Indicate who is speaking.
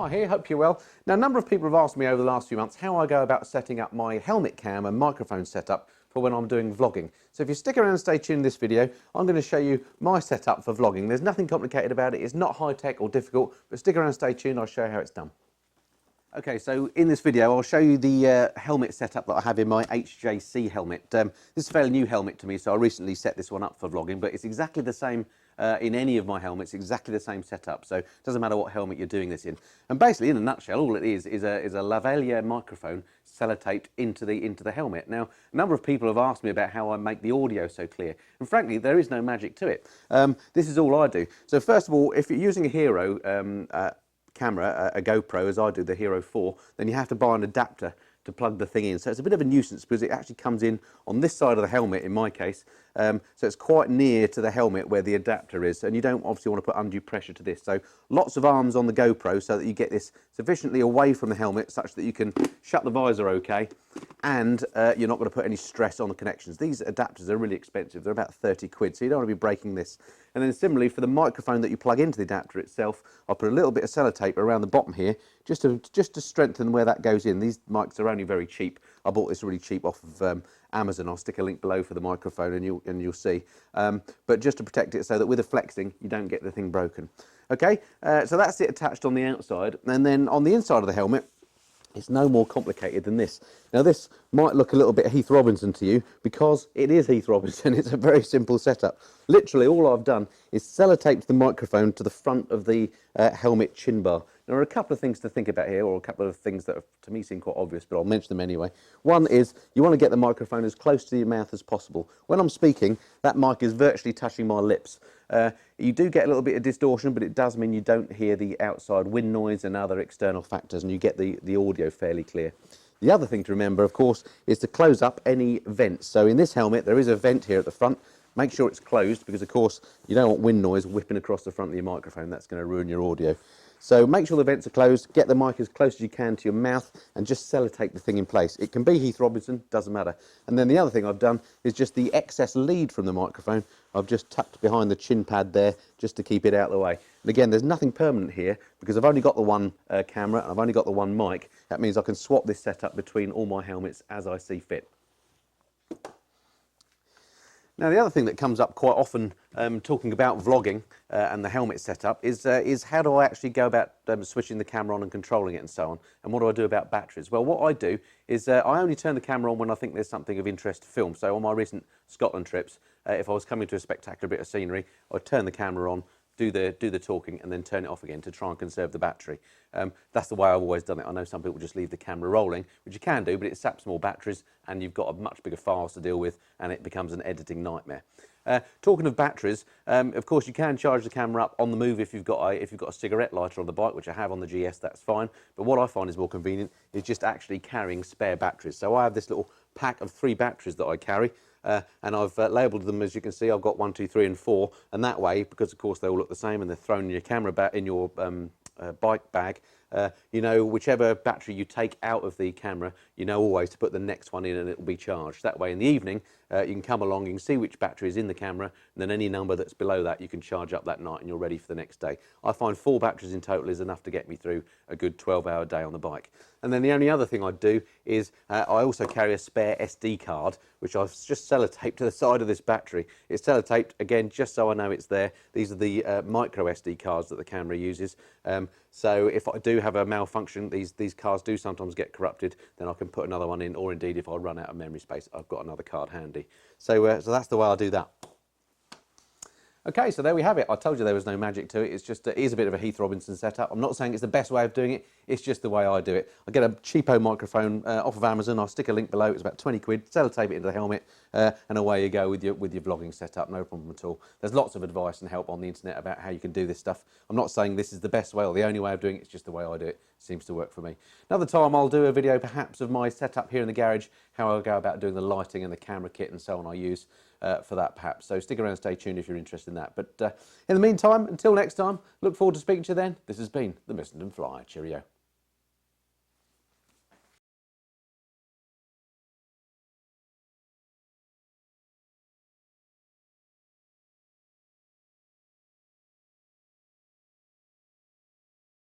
Speaker 1: Hi here, hope you're well. Now, a number of people have asked me over the last few months how I go about setting up my helmet cam and microphone setup for when I'm doing vlogging. So if you stick around and stay tuned in this video, I'm going to show you my setup for vlogging. There's nothing complicated about it, it's not high-tech or difficult, but stick around and stay tuned, I'll show you how it's done. Okay, so in this video I'll show you the helmet setup that I have in my HJC helmet. This is a fairly new helmet to me, so I recently set this one up for vlogging, but it's exactly the same in any of my helmets, exactly the same setup, so it doesn't matter what helmet you're doing this in. And basically, in a nutshell, all it is a lavalier microphone sellotaped into the helmet. Now, a number of people have asked me about how I make the audio so clear, and frankly, there is no magic to it. This is all I do. So first of all, if you're using a Hero camera, a GoPro, as I do, the Hero 4, then you have to buy an adapter to plug the thing in. So it's a bit of a nuisance because it actually comes in on this side of the helmet in my case, so it's quite near to the helmet where the adapter is, and you don't obviously want to put undue pressure to this. So lots of arms on the GoPro so that you get this sufficiently away from the helmet such that you can shut the visor okay, and you're not going to put any stress on the connections. These adapters are really expensive, they're about 30 quid, so you don't want to be breaking this. And then similarly for the microphone that you plug into the adapter itself, I'll put a little bit of sellotape around the bottom here just to strengthen where that goes in. These mics are only very cheap. I bought this really cheap off of Amazon. I'll stick a link below for the microphone and you'll see. But just to protect it so that with the flexing you don't get the thing broken. Okay, so that's it attached on the outside, and then on the inside of the helmet it's no more complicated than this. Now this might look a little bit Heath Robinson to you because it is Heath Robinson. It's a very simple setup. Literally all I've done is sellotaped the microphone to the front of the helmet chin bar. There are a couple of things to think about here, or a couple of things that to me seem quite obvious, but I'll mention them anyway. One is you want to get the microphone as close to your mouth as possible. When I'm speaking, that mic is virtually touching my lips. You do get a little bit of distortion, but it does mean you don't hear the outside wind noise and other external factors, and you get the audio fairly clear. The other thing to remember, of course, is to close up any vents. So in this helmet, there is a vent here at the front. Make sure it's closed because, of course, you don't want wind noise whipping across the front of your microphone. That's going to ruin your audio. So make sure the vents are closed, get the mic as close as you can to your mouth, and just sellotape the thing in place. It can be Heath Robinson, doesn't matter. And then the other thing I've done is just the excess lead from the microphone, I've just tucked behind the chin pad there just to keep it out of the way. And again, there's nothing permanent here because I've only got the one camera and I've only got the one mic. That means I can swap this setup between all my helmets as I see fit. Now, the other thing that comes up quite often talking about vlogging and the helmet setup is how do I actually go about switching the camera on and controlling it and so on, and what do I do about batteries? Well, what I do is I only turn the camera on when I think there's something of interest to film. So on my recent Scotland trips, if I was coming to a spectacular bit of scenery, I'd turn the camera on, do the talking, and then turn it off again to try and conserve the battery. That's the way I've always done it. I know some people just leave the camera rolling, which you can do, but it saps more batteries and you've got a much bigger files to deal with and it becomes an editing nightmare. Talking of batteries, of course you can charge the camera up on the move if you've got a cigarette lighter on the bike, which I have on the GS, that's fine. But what I find is more convenient is just actually carrying spare batteries. So I have this little pack of 3 batteries that I carry. And I've labelled them, as you can see. I've got 1, 2, 3 and 4, and that way, because of course they all look the same and they're thrown in your camera in your bike bag, you know, whichever battery you take out of the camera, you know always to put the next one in and it will be charged. That way in the evening you can come along, you can see which battery is in the camera, and then any number that's below that you can charge up that night and you're ready for the next day. I find 4 batteries in total is enough to get me through a good 12-hour day on the bike. And then the only other thing I do is I also carry a spare SD card, which I've just sellotaped to the side of this battery. It's sellotaped, again, just so I know it's there. These are the micro SD cards that the camera uses. So if I do have a malfunction, these cards do sometimes get corrupted, then I can put another one in, or indeed if I run out of memory space, I've got another card handy. So, so that's the way I do that. Okay, so there we have it. I told you there was no magic to it. It's just, it is a bit of a Heath Robinson setup. I'm not saying it's the best way of doing it. It's just the way I do it. I get a cheapo microphone off of Amazon. I'll stick a link below. It's about 20 quid. Sellotape it into the helmet, and away you go with your vlogging setup. No problem at all. There's lots of advice and help on the internet about how you can do this stuff. I'm not saying this is the best way or the only way of doing it. It's just the way I do it. Seems to work for me. Another time I'll do a video perhaps of my setup here in the garage, how I go about doing the lighting and the camera kit and so on I use for that perhaps. So stick around and stay tuned if you're interested in that. But in the meantime, until next time, look forward to speaking to you then. This has been the Missenden Flyer. Cheerio.